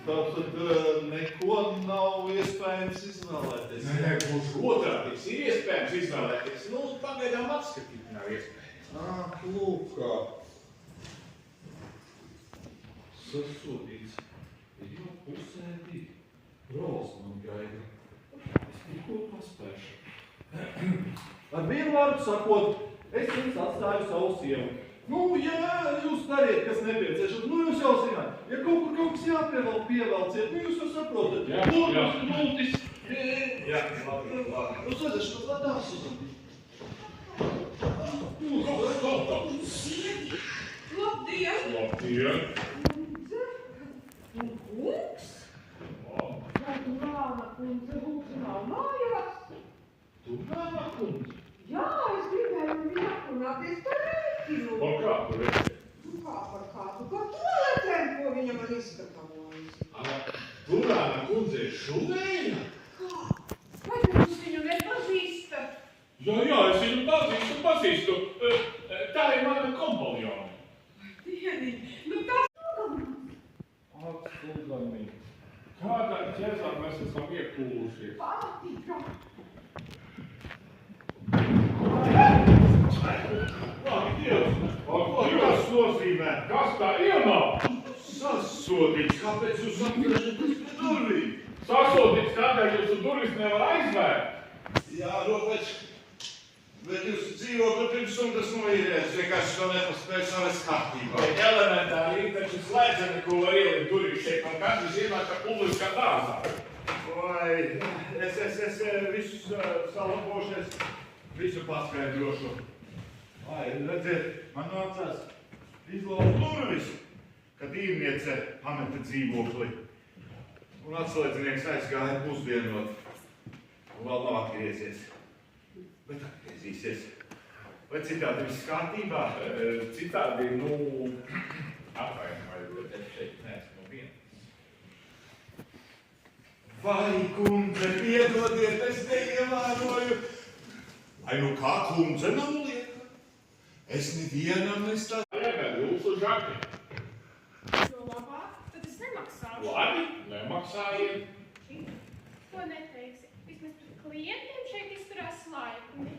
Tātad neko nav iespējams izvēlēties. Nē, gluži otrādi, ir iespējams izvēlēties. Nu, pagaidām apskatīt nav iespējams. Lūk kā. Sasodīts. Jau pusē divi. Rols man gaida. Es tikko paspēšu. Ar vienu vārdu sakot, es jums atstāju savu sievu. Nu, ja jūs dariet, kas nepieciešams, nu jūs jau zināt. Ja kaut kur kaut kas jāpievelk, pievelciet, nu jūs jau saprotat. Jā. Multis. Jā, labi. Nu, sēdēšu pat latās uzandīt. Labdien! Labdien! Kungs? Vai tu Rāna kundze lūdzu nav mājās? Tu nāmā kundze? Jā, es gribēju viņu aprunāties par rēķinu. Un kā tu redzi? Nu kā par kādu? Par toaletēm, ko viņa man izgatavojas. Tu Rāna kundze ir šuvēja? Kā? Vai jūs viņu nepazīstat? Jā, es viņu pazīstu. Tā ir mana kompaljona. Dieniņ, nu tas Sūdami. Kādā ķezā mēs esam iekūlušies? patika. Ak, Dievs! Ko tas nozīmē? Kas tā ienāk? Sasodīts, kāpēc jūs atgriežaties pie durvīm? Sasodīts, kādēļ jūsu durvis nevar aizvērt? Jā, Ropeč, bet jūs dzīvokli pirms stundas noīrēs, vienkārši to nepaspēju savest kārtībā. Elementāri ir taču slēdzeni, ko var ielikt durvis šeit, un katrs ienāk ar publiskā dārzā. Vai, es visu salabošies, visu paskaidrošu. Vai, redziet, man nācās izlauzt durvis, kad īrniece pameta dzīvokli. Un atslēdzinieks aizgāja pusdienot. Un vēl nav atgriezies. Bet atgriezīsies. Vai citādi viss kārtībā? Citādi, atvainojiet, bet es šeit neesmu viens. Vai, kundze, piedodiet, es neievēroju. Ai, nu kā kundze nav lieta? Es nevienam nestāstu. Iegad jūsu žaki. Jo labāk, tad es nemaksāšu. Labi, nemaksājiet. Ko neteiksi? Vismaz pret klientiem šeit izturās laipni.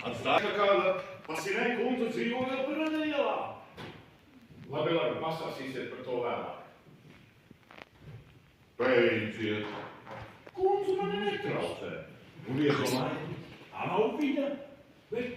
Atstāja kāda pasinēja kundze dzīvo vēl par ielā. Labi, pastāstīsiet par to vēlāk. Beidziet. Kundze mani netraucē. Un iedomājiet, tā nav viņa, bet